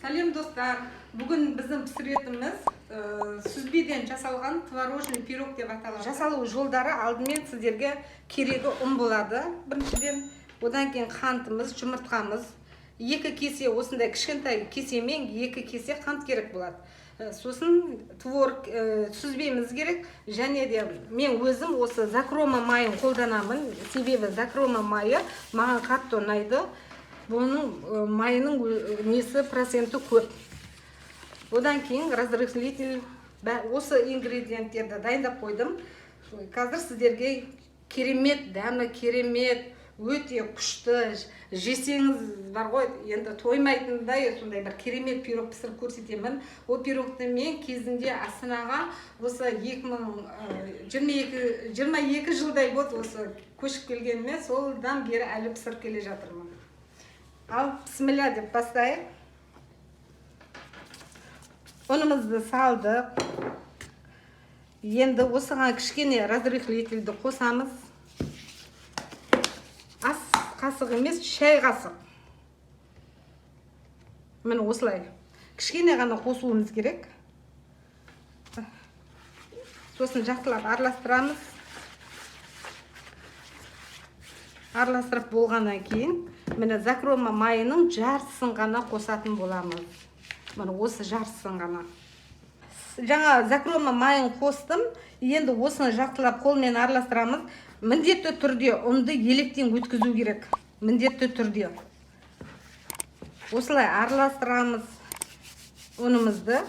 Сәлем достар. Бүгін біздің пісіретіміз сүзбеден жасалған творожный пирог деп аталады. Жасалу жолдары алдымен сіздерге керегі ұн болады. Біріншіден, одан кейін қантымыз, жұмыртқамыз, 2 кесе осындай кішкентай кесемен 2 кесе қант керек болады. Сосын творог сүзбеміз керек, және де мен өзім осы закрома майын қолданамын. Себебі закрома майы маған қатты ұнайды. Бұның майының несі проценті көп. Одан кейін разрыхлитель, осы ингредиенттерді дайындап қойдым. Қазір сіздерге керемет, дәмі керемет, өте күшті, жесеңіз бар ғой, енді тоймайтындай сондай бір керемет пирог пісіріп көрсетемін. Ол пирогты мен кезінде Астанаға осы 22 жылдай болды осы көшіп келгеніме, солдан бері әлі пісіріп келе жатырмын. Ал бісміллә деп бастайық. Ұнымызды салдық. Енді осыған кішкене разрыхлительді қосамыз. Ас қасық емес, шай қасық. Міне осылай. Кішкене ғана қосуымыз керек. Сосын жақсылап араластырамыз. Араластырып болғаннан кейін, міне закрома майының жартысын ғана қосатын боламыз. Міне осы жартысын ғана. Жаңа закрома майын қостым. Енді осыны жақсылап қолмен араластырамыз. Міндетті түрде ұнды електен өткізу керек. Міндетті түрде. Осылай араластырамыз ұнымызды.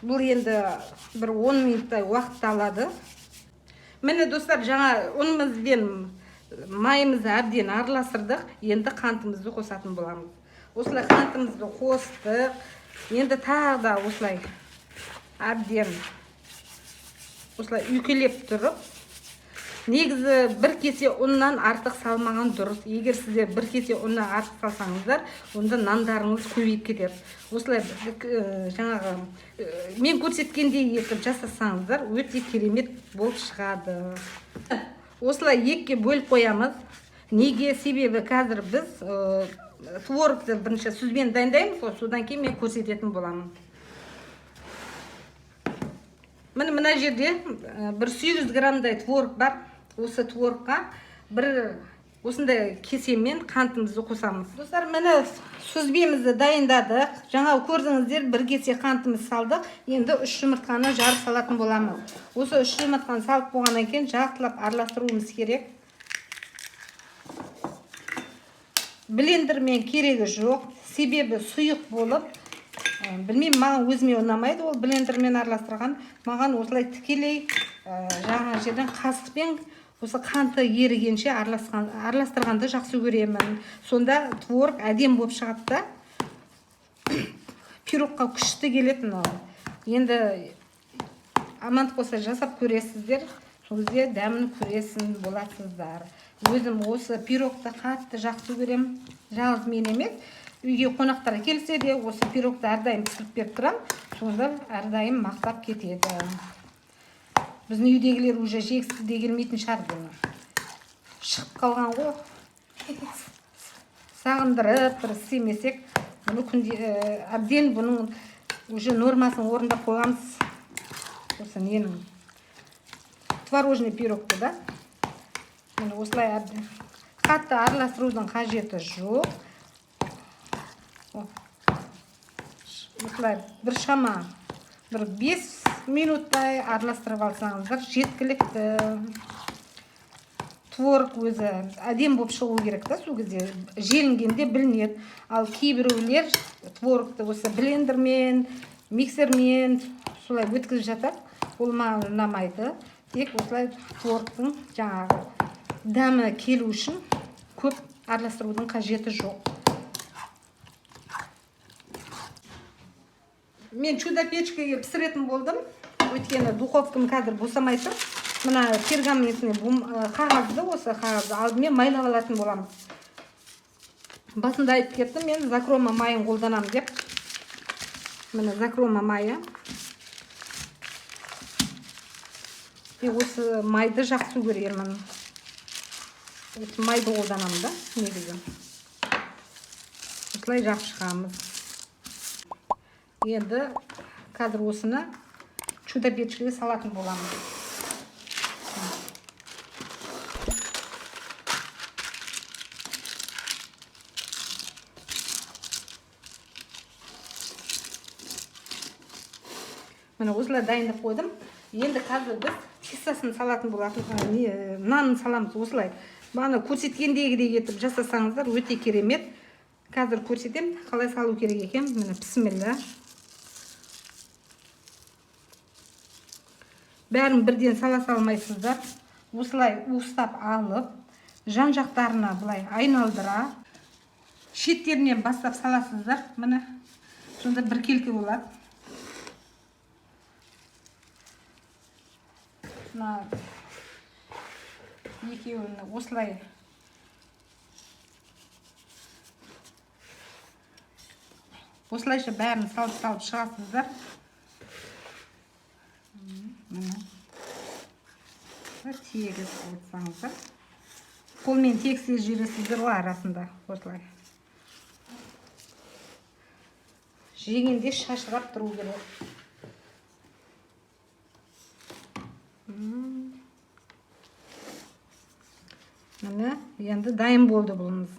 Бұл енді бір 10 минуттай уақыт алады. Міне достар, жаңа ұнымызбен майымызды әбден араластырдық. Енді қантымызды қосатын боламыз. Осылай қантымызды қостық. Енді тағы да осылай әбден осылай үйкелеп тұрып. Негізі бір кесе ұннан артық салмаған дұрыс. Егер сіздер бір кесе ұннан артық салсаңыздар, онда нандарыңыз көбейіп кетеді. Осылай жаңағы мен көрсеткендей етіп жасасаңыздар, өте керемет болып шығады. Осылай екіге бөліп қоямыз. Неге? Себебі қазір біз творогты бірінші сүзбен дайындаймыз, содан кейін мен көрсететін боламын. Мына жерде бір 800 граммдай творог бар. Осы творогқа бір осындай кесемен қантымызды қосамыз. Достар, міне сүзбемізді дайындадық. Жаңа көрдіңіздер, бір кесе қантымыз салдық. Енді 3 жұмыртқаны жарып салатын боламыз. Осы 3 жұмыртқаны салып болғаннан кейін жақсылап араластыруымыз керек. Блендермен керегі жоқ. Себебі сұйық болып, білмеймін, маған өзіме ұнамайды ол блендермен араластырған. Маған осылай тікелей жаңа жерден қасықпен осы қанты ерігенше араластырғанды жақсы көремін. Сонда творог әдем болып шығады да. Пирогқа күшті келетін ол. Енді амандық болса жасап көресіздер. Сол кезде дәмін көресін боласыздар. Өзім осы пирогты қатты жақсы көрем. Жалғыз мен емес. Үйге қонақтар келсе де осы пирогты әрдайым пісіріп беріп тұрам. Сонда әрдайым мақтап кетеді. Біздің үйдегілер уже жегісі де келмейтін шығар бұны. Шығып қалған ғой. Сағындырып бір істемесек, бұны әбден бұның уже нормасын орындап қойғанбыз. Осы ненің творожный пирогты да. Осылай әбден. Қатты араластырудың қажеті жоқ. Осылай бір шама, бір 5 минуттай араластырып алсаңыздар жеткілікті. Творог өзі әдем болып шығу керек та, сол кезде желінгенде білінеді. Ал кейбіреулер творогты осы блендермен, миксермен солай өткізіп жатады. Ол маған ұнамайды. Тек осылай творогтың жаңағы дәмі келу үшін көп араластырудың қажеті жоқ. Мен чудо печкеге пісіретін болдым. Өйткені духовкам қазір босамай тұр. Мына пергаментіне қағазды, осы қағазды алдымен майлап алатын боламыз. Басында айтып кеттім, мен закрома майын қолданам деп. Міне закрома майы. Мен осы майды жақсы көремін. Осы майды қолданам да, негізі. осылай жақып шығамыз. Енді қазір осыны чудо печкеге салатын боламыз. Міне осылай дайындап қойдым. Енді қазір біз тестасын салатын болатын, нанын саламыз осылай. Баны көрсеткендегідей етіп жасасаңыздар өте керемет. Қазір көрсетем, қалай салу керек екен. Міне бісміллә. Бәрін бірден сала салмайсыздар. Осылай уыстап алып, жан жақтарына былай айналдыра, шеттерінен бастап саласыздар. Міне сонда біркелкі болады. Екеуін осылай осылайша бәрін салып шығасыздар. Тегіс отырсаңыздар. Қолмен тексіз жібересіздер ғой арасында осылай. Жегенде шашырап тұру керек. Міне, енді дайын болды бұлымыз.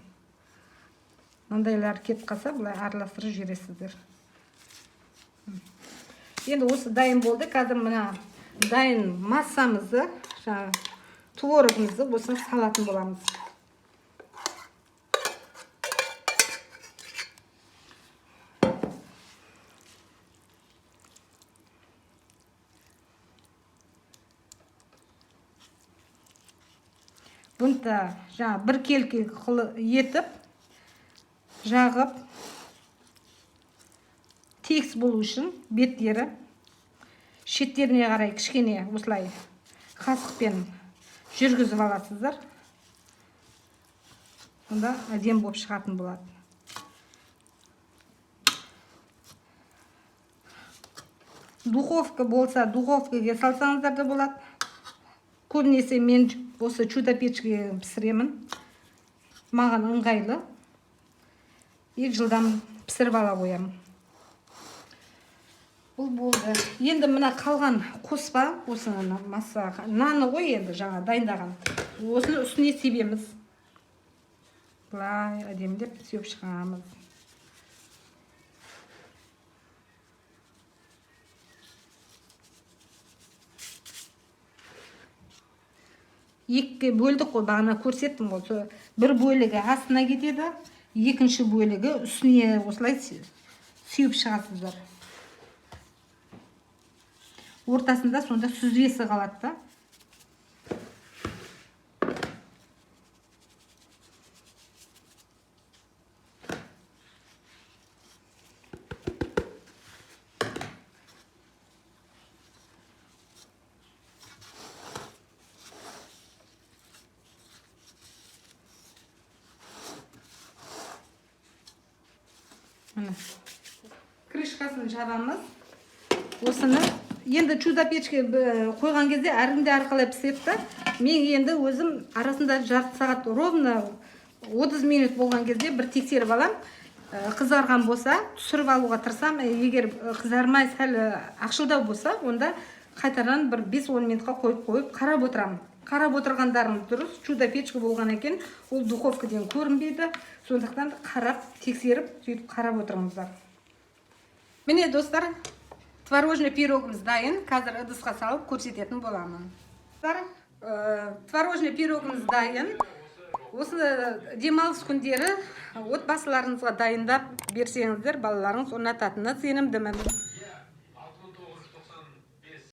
Мындайлар кетіп қалса, бұлай араластырып жібересіздер. Енді осы дайын болды. Қазір мына дайын массамызды, творогымызды осыны салатын боламыз. Бұнда бір келкі етіп, жағып, текс болу үшін беттері шеттеріне қарай кішкене осылай қасықпен жүргізіп аласыздар. Бұнда әдем болып шығатын болады. Духовка болса, духовкаға салсаңыздар да болады. Көбінесе мен осы чудо печкеге пісіремін. Маған ыңғайлы. 2 жылдан пісіріп ала қоямын. Бұл болды. Енді мына қалған қоспа, осыны масса, наны ғой енді жаңа дайындаған. Осыны үстіне себеміз. Бұлай әдемдеп сеп шығамыз. Екі бөлдік қой, бағана көрсеттім ғой. Бір бөлігі астына кетеді, екінші бөлігі үстіне осылай сүйіп шығасыздар. Ортасында сонда сүзбесі қалады да. Крышкасын жабамыз. Осыны енді чудо печке қойған кезде әрінде арқылай піседі. Мен енді өзім арасында жарты сағат ровно 30 минут болған кезде бір тексеріп алам. Қызарған болса, түсіріп алуға тырысам. Егер қызармай сәл ақшылдау болса, онда қайтадан бір 5-10 минутқа қойып қарап отырамын. Қарап отырғандарым дұрыс, чудо печка болған екен, ол духовкадан көрінбейді. Сондықтан қарап, тексеріп, сөйтіп қарап отырыңыздар. Міне достар, творожный пирогымыз дайын. Қазір ыдысқа салып көрсететін боламын. Творожный пирогымыз дайын. Осы демалыс күндері отбасыларыңызға дайындап берсеңіздер, балаларыңыз ұнататынына сенімдімін.